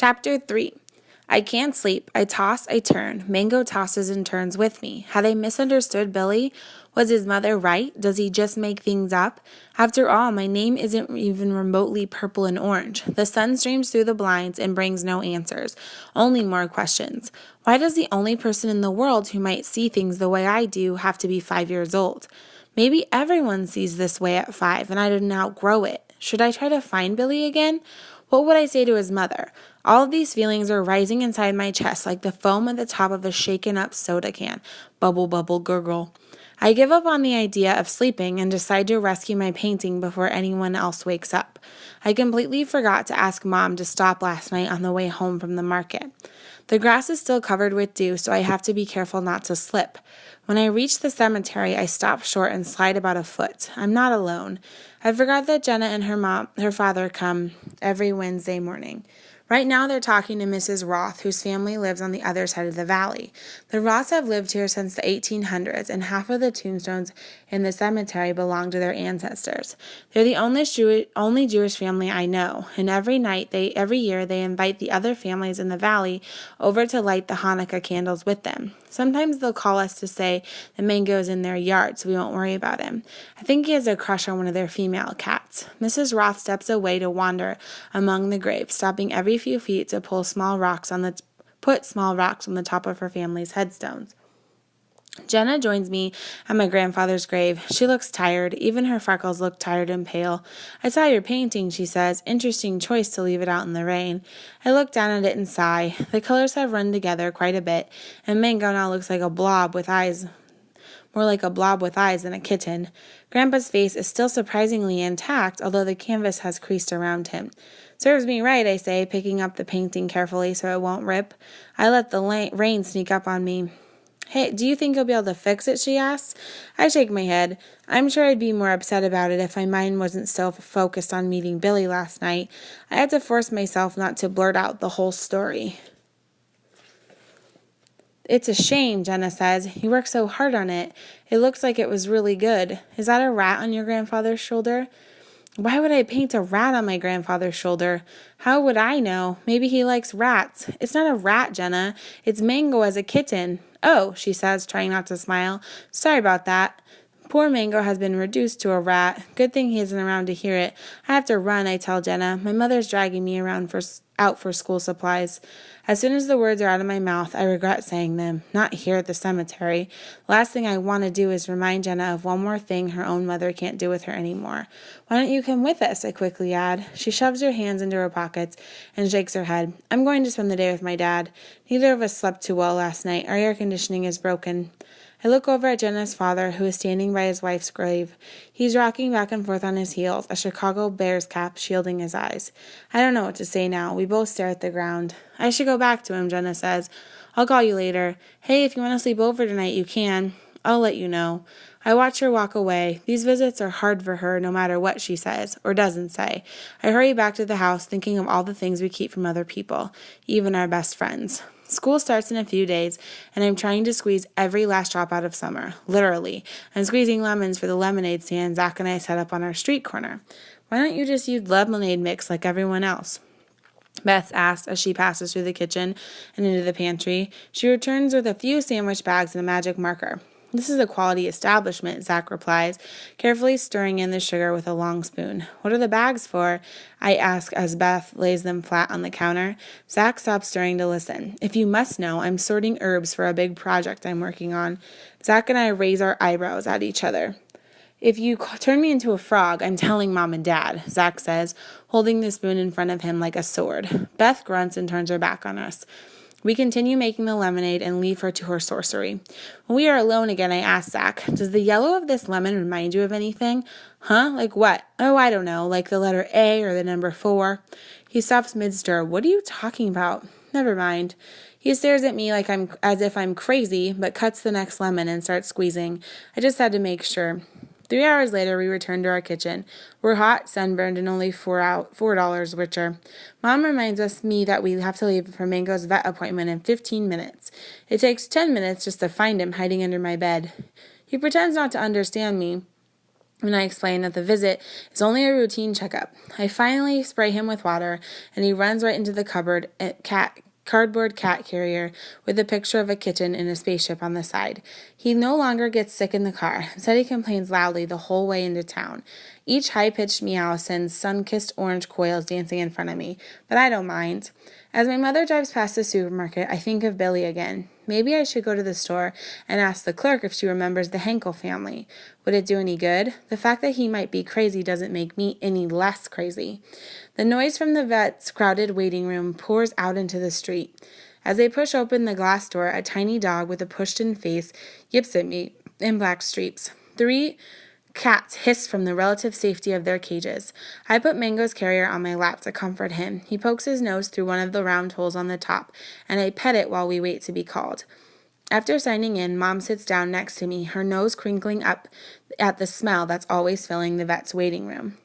Chapter 3. I can't sleep. I toss, I turn. Mango tosses and turns with me. Had I misunderstood Billy? Was his mother right? Does he just make things up? After all, my name isn't even remotely purple and orange. The sun streams through the blinds and brings no answers, only more questions. Why does the only person in the world who might see things the way I do have to be 5 years old? Maybe everyone sees this way at 5, and I didn't outgrow it. Should I try to find Billy again? What would I say to his mother? All of these feelings are rising inside my chest like the foam at the top of a shaken-up soda can. Bubble, bubble, gurgle. I give up on the idea of sleeping and decide to rescue my painting before anyone else wakes up. I completely forgot to ask Mom to stop last night on the way home from the market. The grass is still covered with dew, so I have to be careful not to slip. When I reach the cemetery, I stop short and slide about a foot. I'm not alone. I forgot that Jenna and her father come every Wednesday morning. Right now they're talking to Mrs. Roth, whose family lives on the other side of the valley. The Roths have lived here since the 1800s, and half of the tombstones in the cemetery belong to their ancestors. They're the only Jewish family I know, and every year they invite the other families in the valley over to light the Hanukkah candles with them. Sometimes they'll call us to say the mango is in their yard, so we won't worry about him. I think he has a crush on one of their female cats. Mrs. Roth steps away to wander among the graves, stopping every few feet to put small rocks on the top of her family's headstones. Jenna joins me at my grandfather's grave. She looks tired. Even her freckles look tired and pale. I saw your painting, she says. Interesting choice to leave it out in the rain. I look down at it and sigh. The colors have run together quite a bit, and Mango now looks like a blob with eyes. More like a blob with eyes than a kitten. Grandpa's face is still surprisingly intact, although the canvas has creased around him. Serves me right, I say, picking up the painting carefully so it won't rip. I let the rain sneak up on me. Hey, do you think you'll be able to fix it, she asks. I shake my head. I'm sure I'd be more upset about it if my mind wasn't so focused on meeting Billy last night. I had to force myself not to blurt out the whole story. It's a shame, Jenna says. You worked so hard on it. It looks like it was really good. Is that a rat on your grandfather's shoulder? Why would I paint a rat on my grandfather's shoulder? How would I know? Maybe he likes rats. It's not a rat, Jenna. It's Mango as a kitten. Oh, she says, trying not to smile. Sorry about that. Poor Mango has been reduced to a rat. Good thing he isn't around to hear it. I have to run, I tell Jenna. My mother's dragging me out for school supplies. As soon as the words are out of my mouth, I regret saying them. Not here at the cemetery. The last thing I want to do is remind Jenna of one more thing her own mother can't do with her anymore. Why don't you come with us? I quickly add. She shoves her hands into her pockets and shakes her head. I'm going to spend the day with my dad. Neither of us slept too well last night. Our air conditioning is broken. I look over at Jenna's father, who is standing by his wife's grave. He's rocking back and forth on his heels, a Chicago Bears cap shielding his eyes. I don't know what to say now. We both stare at the ground. I should go back to him, Jenna says. I'll call you later. Hey, if you want to sleep over tonight, you can. I'll let you know. I watch her walk away. These visits are hard for her, no matter what she says, or doesn't say. I hurry back to the house, thinking of all the things we keep from other people, even our best friends. School starts in a few days, and I'm trying to squeeze every last drop out of summer. Literally. I'm squeezing lemons for the lemonade stand Zach and I set up on our street corner. Why don't you just use lemonade mix like everyone else? Beth asks as she passes through the kitchen and into the pantry. She returns with a few sandwich bags and a magic marker. This is a quality establishment, Zach replies, carefully stirring in the sugar with a long spoon. What are the bags for? I ask as Beth lays them flat on the counter. Zach stops stirring to listen. If you must know, I'm sorting herbs for a big project I'm working on. Zach and I raise our eyebrows at each other. If you turn me into a frog, I'm telling Mom and Dad, Zach says, holding the spoon in front of him like a sword. Beth grunts and turns her back on us. We continue making the lemonade and leave her to her sorcery. When we are alone again, I ask Zach, does the yellow of this lemon remind you of anything? Huh? Like what? Oh, I don't know, like the letter A or the number 4. He stops mid-stir. What are you talking about? Never mind. He stares at me as if I'm crazy, but cuts the next lemon and starts squeezing. I just had to make sure. 3 hours later, we return to our kitchen. We're hot, sunburned, and only $4 richer. Mom reminds me that we have to leave for Mango's vet appointment in 15 minutes. It takes 10 minutes just to find him hiding under my bed. He pretends not to understand me, When I explain that the visit is only a routine checkup, I finally spray him with water, and he runs right into the cardboard cat carrier with a picture of a kitten in a spaceship on the side. He no longer gets sick in the car. Instead, he complains loudly the whole way into town. Each high-pitched meow sends sun-kissed orange coils dancing in front of me, but I don't mind. As my mother drives past the supermarket, I think of Billy again. Maybe I should go to the store and ask the clerk if she remembers the Henkel family. Would it do any good? The fact that he might be crazy doesn't make me any less crazy. The noise from the vet's crowded waiting room pours out into the street. As I push open the glass door, a tiny dog with a pushed-in face yips at me in black streaks. 3 cats hiss from the relative safety of their cages. I put Mango's carrier on my lap to comfort him. He pokes his nose through one of the round holes on the top, and I pet it while we wait to be called. After signing in, Mom sits down next to me, her nose crinkling up at the smell that's always filling the vet's waiting room.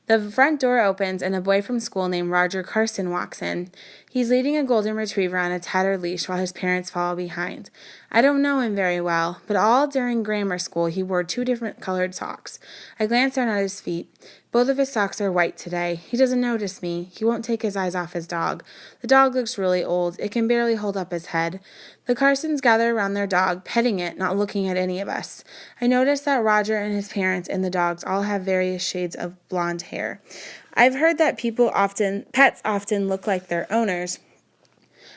The front door opens, and a boy from school named Roger Carson walks in. He's leading a golden retriever on a tattered leash while his parents follow behind. I don't know him very well, but all during grammar school he wore 2 different colored socks. I glance down at his feet. Both of his socks are white today. He doesn't notice me. He won't take his eyes off his dog. The dog looks really old. It can barely hold up his head. The Carsons gather around their dog, petting it, not looking at any of us. I notice that Roger and his parents and the dogs all have various shades of blonde hair. I've heard that pets often look like their owners.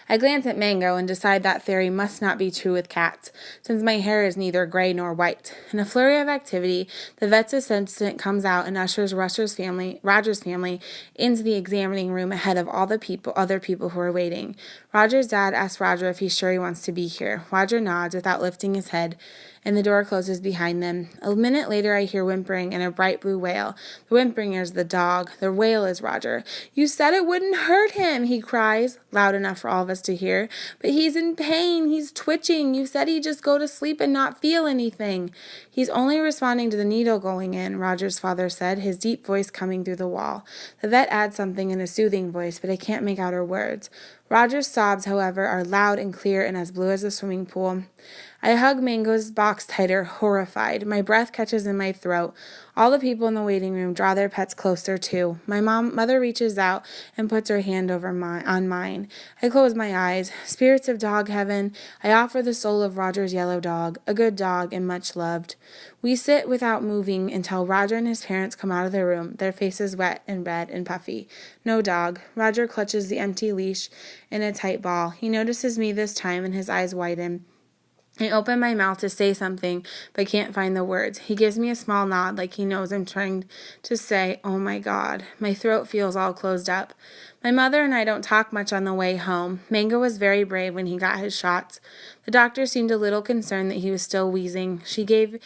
I glance at Mango and decide that theory must not be true with cats, since my hair is neither gray nor white. In a flurry of activity, the vet's assistant comes out and ushers Roger's family into the examining room ahead of all the other people who are waiting. Roger's dad asks Roger if he's sure he wants to be here. Roger nods without lifting his head, and the door closes behind them. A minute later, I hear whimpering and a bright blue wail. The whimpering is the dog. The wail is Roger. "You said it wouldn't hurt him," he cries, loud enough for all of us to hear. "But he's in pain. He's twitching. You said he'd just go to sleep and not feel anything." "He's only responding to the needle going in," Roger's father said, his deep voice coming through the wall. The vet adds something in a soothing voice, but I can't make out her words. Roger's sobs, however, are loud and clear and as blue as a swimming pool. I hug Mango's box tighter, horrified. My breath catches in my throat. All the people in the waiting room draw their pets closer, too. My mother reaches out and puts her hand on mine. I close my eyes. Spirits of dog heaven, I offer the soul of Roger's yellow dog, a good dog and much loved. We sit without moving until Roger and his parents come out of the room, their faces wet and red and puffy. No dog. Roger clutches the empty leash in a tight ball. He notices me this time, and his eyes widen. I open my mouth to say something, but can't find the words. He gives me a small nod, like he knows I'm trying to say, "Oh my God." My throat feels all closed up. My mother and I don't talk much on the way home. Mango was very brave when he got his shots. The doctor seemed a little concerned that he was still wheezing. She gave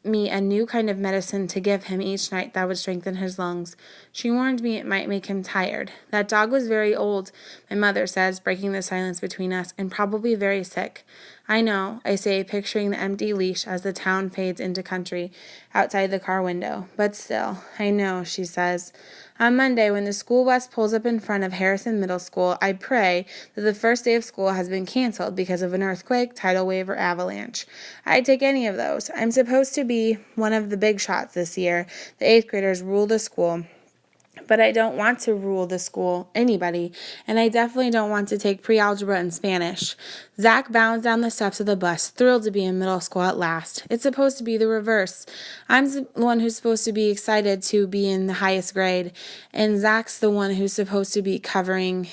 me a new kind of medicine to give him each night that would strengthen his lungs. She warned me it might make him tired. That dog was very old, my mother says, breaking the silence between us, and probably very sick. "I know," I say, picturing the empty leash as the town fades into country outside the car window. "But still, I know," she says. On Monday, when the school bus pulls up in front of Harrison Middle School, I pray that the first day of school has been canceled because of an earthquake, tidal wave, or avalanche. I'd take any of those. I'm supposed to be one of the big shots this year. The 8th graders rule the school. But I don't want to rule the school, anybody, and I definitely don't want to take pre-algebra and Spanish. Zach bounds down the steps of the bus, thrilled to be in middle school at last. It's supposed to be the reverse. I'm the one who's supposed to be excited to be in the highest grade, and Zach's the one who's supposed to be cowering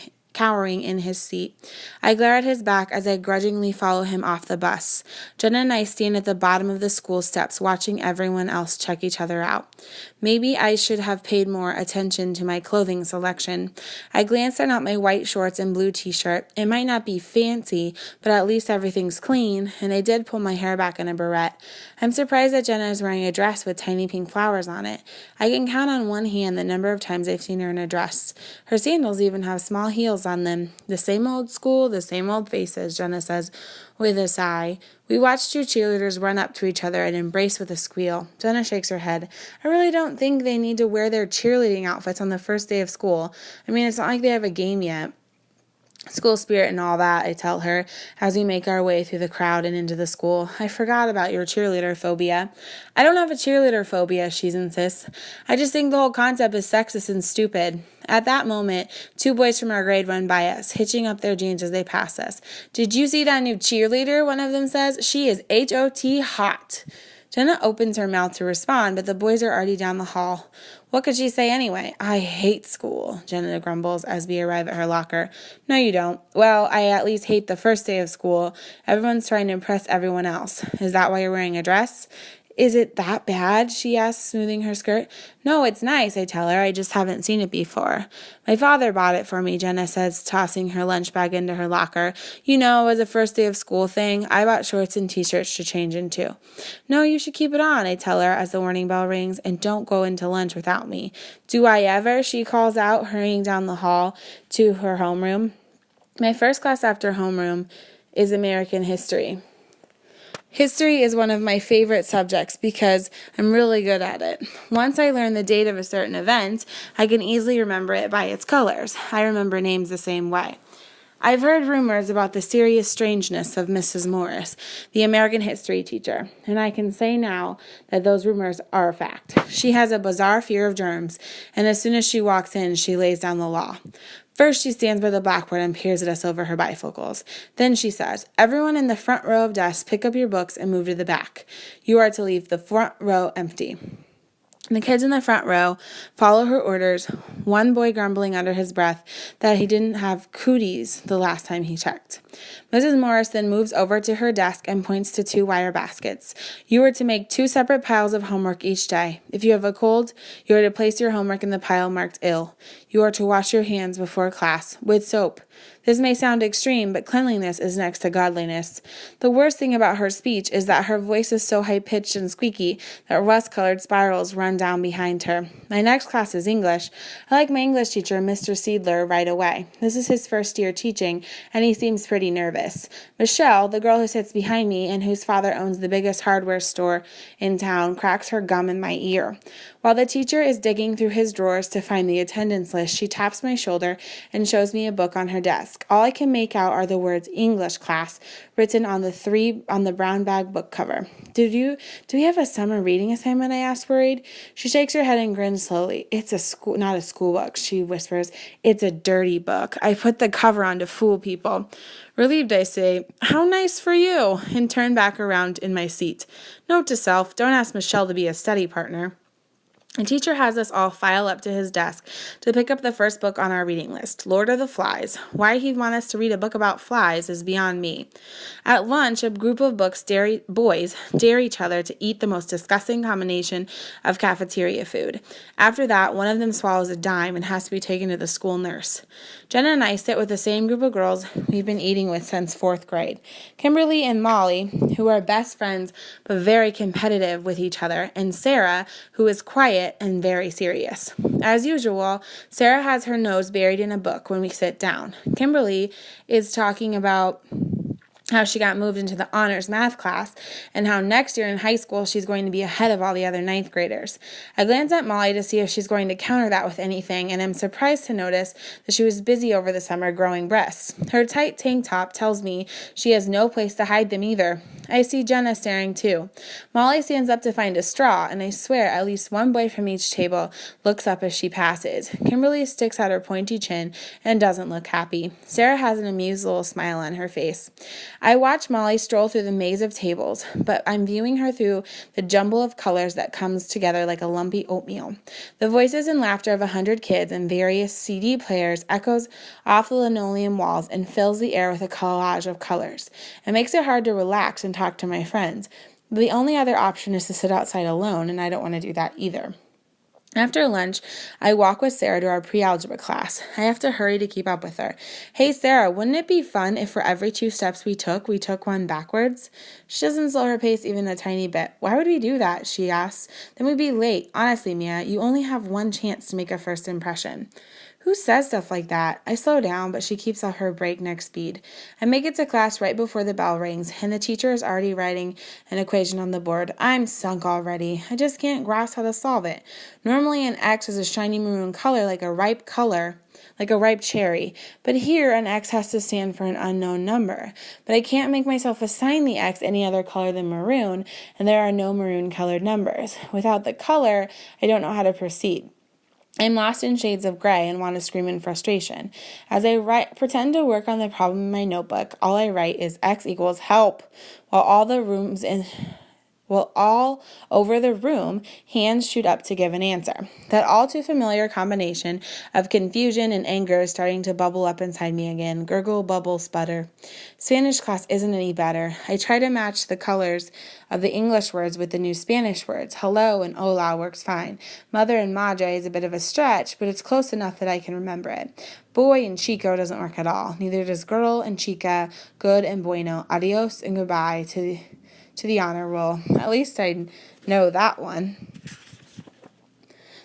in his seat. I glare at his back as I grudgingly follow him off the bus. Jenna and I stand at the bottom of the school steps watching everyone else check each other out. Maybe I should have paid more attention to my clothing selection. I glanced down at my white shorts and blue t-shirt. It might not be fancy, but at least everything's clean, and I did pull my hair back in a barrette. I'm surprised that Jenna is wearing a dress with tiny pink flowers on it. I can count on one hand the number of times I've seen her in a dress. Her sandals even have small heels on them. The same old school, the same old faces, Jenna says with a sigh. We watch 2 cheerleaders run up to each other and embrace with a squeal. Jenna shakes her head. I really don't think they need to wear their cheerleading outfits on the first day of school. I mean, it's not like they have a game yet. School spirit and all that, I tell her, as we make our way through the crowd and into the school. I forgot about your cheerleader phobia. I don't have a cheerleader phobia, she insists. I just think the whole concept is sexist and stupid. At that moment, 2 boys from our grade run by us, hitching up their jeans as they pass us. Did you see that new cheerleader? One of them says. She is HOT hot. Jenna opens her mouth to respond, but the boys are already down the hall. What could she say anyway? I hate school, Jenna grumbles as we arrive at her locker. No, you don't. Well, I at least hate the first day of school. Everyone's trying to impress everyone else. Is that why you're wearing a dress? Is it that bad? She asks, smoothing her skirt. No, it's nice, I tell her. I just haven't seen it before. My father bought it for me, Jenna says, tossing her lunch bag into her locker. You know, as a first day of school thing, I bought shorts and t-shirts to change into. No, you should keep it on, I tell her as the warning bell rings, and don't go into lunch without me. Do I ever? She calls out, hurrying down the hall to her homeroom. My first class after homeroom is American history. History is one of my favorite subjects because I'm really good at it. Once I learn the date of a certain event, I can easily remember it by its colors. I remember names the same way. I've heard rumors about the serious strangeness of Mrs. Morris, the American history teacher, and I can say now that those rumors are a fact. She has a bizarre fear of germs, and as soon as she walks in, she lays down the law. First, she stands by the blackboard and peers at us over her bifocals. Then she says, everyone in the front row of desks, pick up your books and move to the back. You are to leave the front row empty. The kids in the front row follow her orders, one boy grumbling under his breath that he didn't have cooties the last time he checked. Mrs. Morris then moves over to her desk and points to 2 wire baskets. You are to make 2 separate piles of homework each day. If you have a cold, you are to place your homework in the pile marked ill. You are to wash your hands before class with soap. This may sound extreme, but cleanliness is next to godliness. The worst thing about her speech is that her voice is so high-pitched and squeaky that rust-colored spirals run down behind her. My next class is English. I like my English teacher, Mr. Seidler, right away. This is his first year teaching, and he seems pretty nervous. Michelle, the girl who sits behind me and whose father owns the biggest hardware store in town, cracks her gum in my ear. While the teacher is digging through his drawers to find the attendance list, she taps my shoulder and shows me a book on her desk. All I can make out are the words English class written on the brown bag book cover. Do we have a summer reading assignment? I asked, worried. She shakes her head and grins slowly. It's not a school book, she whispers. It's a dirty book. I put the cover on to fool people. Relieved, I say, how nice for you, and turn back around in my seat. Note to self, don't ask Michelle to be a study partner. The teacher has us all file up to his desk to pick up the first book on our reading list, Lord of the Flies. Why he'd want us to read a book about flies is beyond me. At lunch, a group of boys dare each other to eat the most disgusting combination of cafeteria food. After that, one of them swallows a dime and has to be taken to the school nurse. Jenna and I sit with the same group of girls we've been eating with since 4th grade. Kimberly and Molly, who are best friends but very competitive with each other, and Sarah, who is quiet and very serious. As usual, Sarah has her nose buried in a book when we sit down. Kimberly is talking about how she got moved into the honors math class, and how next year in high school she's going to be ahead of all the other 9th graders. I glance at Molly to see if she's going to counter that with anything, and am surprised to notice that she was busy over the summer growing breasts. Her tight tank top tells me she has no place to hide them either. I see Jenna staring too. Molly stands up to find a straw, and I swear at least one boy from each table looks up as she passes. Kimberly sticks out her pointy chin and doesn't look happy. Sarah has an amused little smile on her face. I watch Molly stroll through the maze of tables, but I'm viewing her through the jumble of colors that comes together like a lumpy oatmeal. The voices and laughter of 100 kids and various CD players echoes off the linoleum walls and fills the air with a collage of colors. It makes it hard to relax and talk to my friends. The only other option is to sit outside alone, and I don't want to do that either. After lunch, I walk with Sarah to our pre-algebra class. I have to hurry to keep up with her. Hey, Sarah, wouldn't it be fun if for every 2 steps we took one backwards? She doesn't slow her pace even a tiny bit. Why would we do that? She asks. Then we'd be late. Honestly, Mia, you only have one chance to make a first impression. Who says stuff like that? I slow down, but she keeps up her breakneck speed. I make it to class right before the bell rings, and the teacher is already writing an equation on the board. I'm sunk already. I just can't grasp how to solve it. Normally an X is a shiny maroon color, like a ripe cherry. But here an X has to stand for an unknown number. But I can't make myself assign the X any other color than maroon, and there are no maroon colored numbers. Without the color, I don't know how to proceed. I'm lost in shades of gray and want to scream in frustration. As I pretend to work on the problem in my notebook, all I write is X equals help, while all over the room, hands shoot up to give an answer. That all too familiar combination of confusion and anger is starting to bubble up inside me again. Gurgle, bubble, sputter. Spanish class isn't any better. I try to match the colors of the English words with the new Spanish words. Hello and hola works fine. Mother and madre is a bit of a stretch, but it's close enough that I can remember it. Boy and chico doesn't work at all. Neither does girl and chica, good and bueno, adios and goodbye to the honor roll. At least I know that one.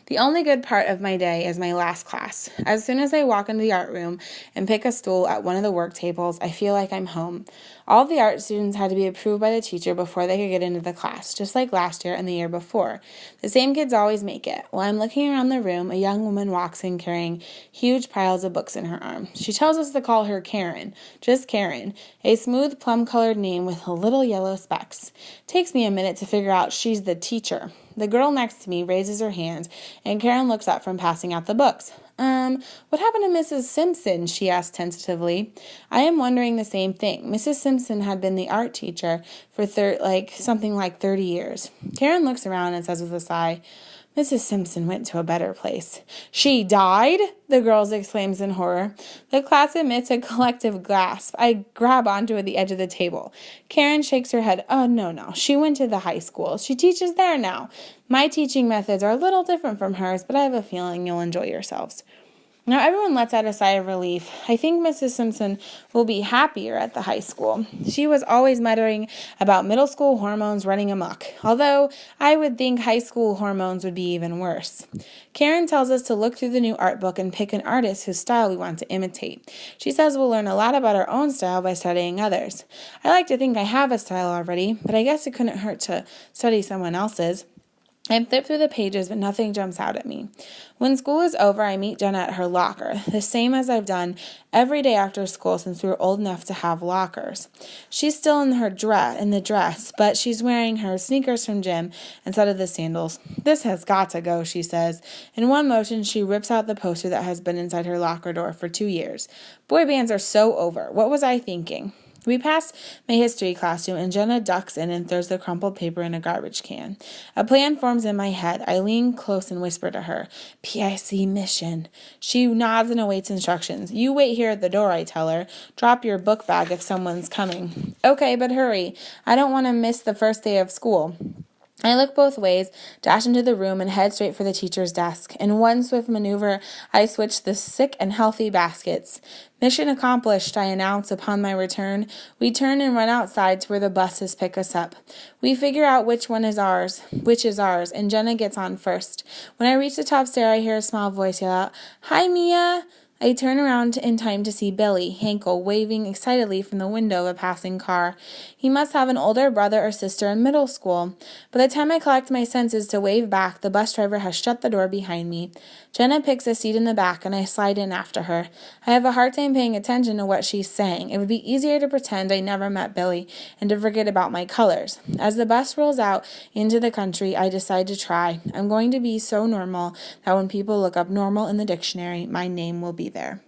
The only good part of my day is my last class. As soon as I walk into the art room and pick a stool at one of the work tables, I feel like I'm home. All of the art students had to be approved by the teacher before they could get into the class, just like last year and the year before. The same kids always make it. While I'm looking around the room, a young woman walks in carrying huge piles of books in her arm. She tells us to call her Karen, just Karen, a smooth plum-colored name with little yellow specks. It takes me a minute to figure out she's the teacher. The girl next to me raises her hand, and Karen looks up from passing out the books. What happened to Mrs. Simpson? She asked tentatively. I am wondering the same thing. Mrs. Simpson had been the art teacher for something like 30 years. Karen looks around and says with a sigh, Mrs. Simpson went to a better place. She died? The girls exclaims in horror. The class emits a collective gasp. I grab onto the edge of the table. Karen shakes her head. Oh, no. She went to the high school. She teaches there now. My teaching methods are a little different from hers, but I have a feeling you'll enjoy yourselves. Now everyone lets out a sigh of relief. I think Mrs. Simpson will be happier at the high school. She was always muttering about middle school hormones running amok, although I would think high school hormones would be even worse. Karen tells us to look through the new art book and pick an artist whose style we want to imitate. She says we'll learn a lot about our own style by studying others. I like to think I have a style already, but I guess it couldn't hurt to study someone else's. I flip through the pages, but nothing jumps out at me. When school is over, I meet Jenna at her locker, the same as I've done every day after school since we were old enough to have lockers. She's still in the dress, but she's wearing her sneakers from gym instead of the sandals. This has got to go, she says. In one motion, she rips out the poster that has been inside her locker door for 2 years. Boy bands are so over. What was I thinking? We pass my history classroom, and Jenna ducks in and throws the crumpled paper in a garbage can. A plan forms in my head. I lean close and whisper to her, PIC mission. She nods and awaits instructions. You wait here at the door, I tell her. Drop your book bag if someone's coming. Okay, but hurry. I don't want to miss the first day of school. I look both ways, dash into the room, and head straight for the teacher's desk. In one swift maneuver, I switch the sick and healthy baskets. Mission accomplished, I announce upon my return. We turn and run outside to where the buses pick us up. We figure out which is ours, and Jenna gets on first. When I reach the top stair, I hear a small voice yell out, Hi, Mia! I turn around in time to see Billy, Hankel, waving excitedly from the window of a passing car. He must have an older brother or sister in middle school. By the time I collect my senses to wave back, the bus driver has shut the door behind me. Jenna picks a seat in the back, and I slide in after her. I have a hard time paying attention to what she's saying. It would be easier to pretend I never met Billy and to forget about my colors. As the bus rolls out into the country, I decide to try. I'm going to be so normal that when people look up normal in the dictionary, my name will be there.